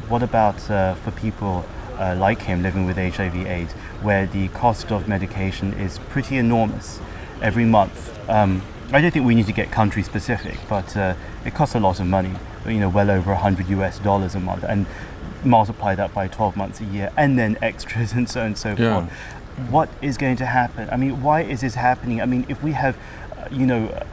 what about for people like him living with HIV/AIDS, where the cost of medication is pretty enormous every month? I don't think we need to get country specific, but it costs a lot of money, well over $100 a month, and multiply that by 12 months a year, and then extras and so on and so forth. What is going to happen? I mean, why is this happening? I mean, if we have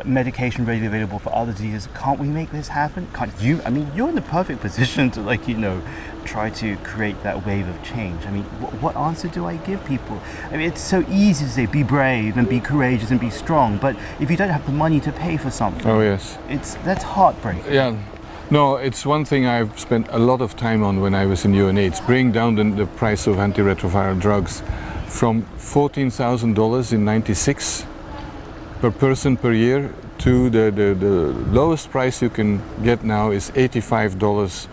medication readily available for other diseases, can't we make this happen? Can't you? I mean, you're in the perfect position to try to create that wave of change. I mean, what answer do I give people? I mean, it's so easy to say be brave and be courageous and be strong, but if you don't have the money to pay for something, that's heartbreaking. Yeah. No, it's one thing I've spent a lot of time on when I was in UNAIDS, bring down the price of antiretroviral drugs from $14,000 in '96 per person per year to the lowest price you can get now is $85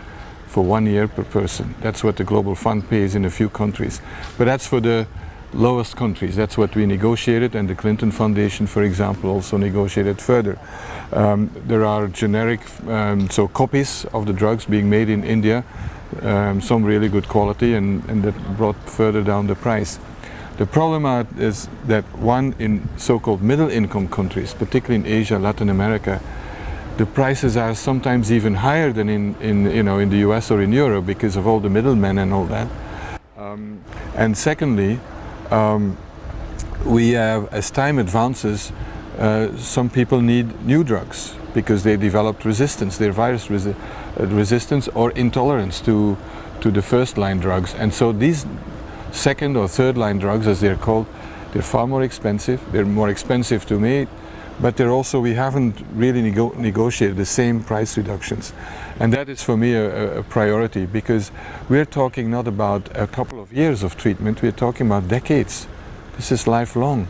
for 1 year per person. That's what the Global Fund pays in a few countries. But that's for the lowest countries. That's what we negotiated, and the Clinton Foundation, for example, also negotiated further. There are generic copies of the drugs being made in India, some really good quality, and that brought further down the price. The problem is that in so-called middle-income countries, particularly in Asia, Latin America, the prices are sometimes even higher than in the US or in Europe because of all the middlemen and all that. And secondly, we have, as time advances, some people need new drugs because they developed resistance, their virus resistance or intolerance to the first-line drugs. And so these second or third-line drugs, as they're called, they're far more expensive. They're more expensive to make, but we haven't really negotiated the same price reductions. And that is for me a priority, because we're talking not about a couple of years of treatment, we're talking about decades. This is lifelong.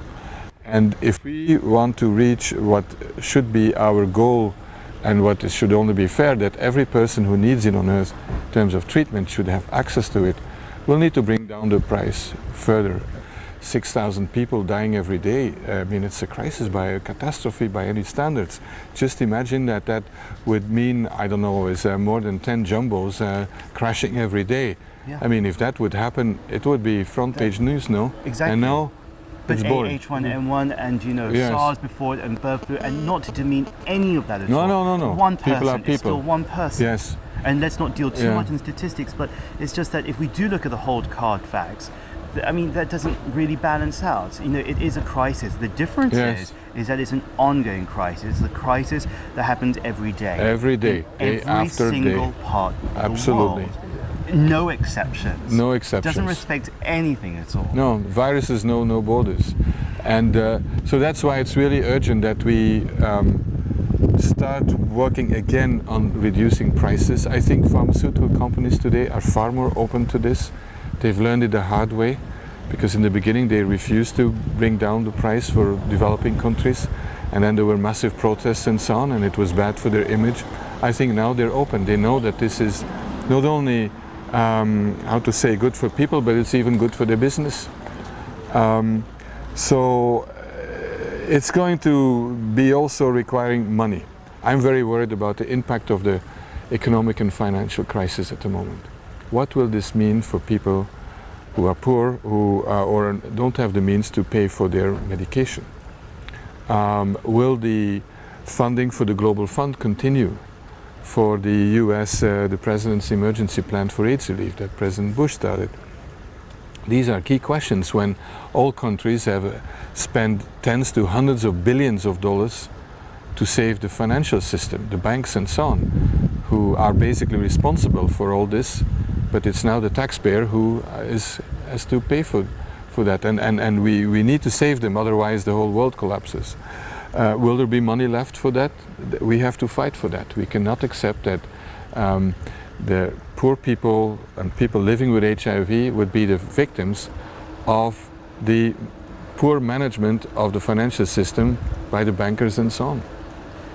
And if we want to reach what should be our goal, and what should only be fair, that every person who needs it on Earth in terms of treatment should have access to it, we'll need to bring down the price further. 6,000 people dying every day. I mean, it's a crisis, by a catastrophe by any standards. Just imagine that would mean, I don't know, more than 10 jumbos crashing every day. Yeah. I mean, if that would happen, it would be front page news, no? Exactly. And now, but it's boring. H1N1 and Yes. SARS before it and bird flu, and not to demean any of that at all. No. One person, People are people. it's still one person. Yes. And let's not deal too much in statistics, but it's just that if we do look at the whole card facts, I mean, that doesn't really balance out. It is a crisis. The difference is that it's an ongoing crisis. It's a crisis that happens every day. Every day, day after day. Every single part of Absolutely. the world. No exceptions. No exceptions. Doesn't respect anything at all. No, viruses know no borders. And so that's why it's really urgent that we start working again on reducing prices. I think pharmaceutical companies today are far more open to this. They've learned it the hard way, because in the beginning they refused to bring down the price for developing countries, and then there were massive protests and so on, and it was bad for their image. I think now they're open. They know that this is not only, good for people, but it's even good for their business. So it's going to be also requiring money. I'm very worried about the impact of the economic and financial crisis at the moment. What will this mean for people who are poor, or don't have the means to pay for their medication? Will the funding for the Global Fund continue for the US, the President's Emergency Plan for AIDS Relief that President Bush started? These are key questions when all countries have spent tens to hundreds of billions of dollars to save the financial system, the banks and so on, who are basically responsible for all this. But it's now the taxpayer who has to pay for that, and we need to save them, otherwise the whole world collapses. Will there be money left for that? We have to fight for that. We cannot accept that the poor people and people living with HIV would be the victims of the poor management of the financial system by the bankers and so on.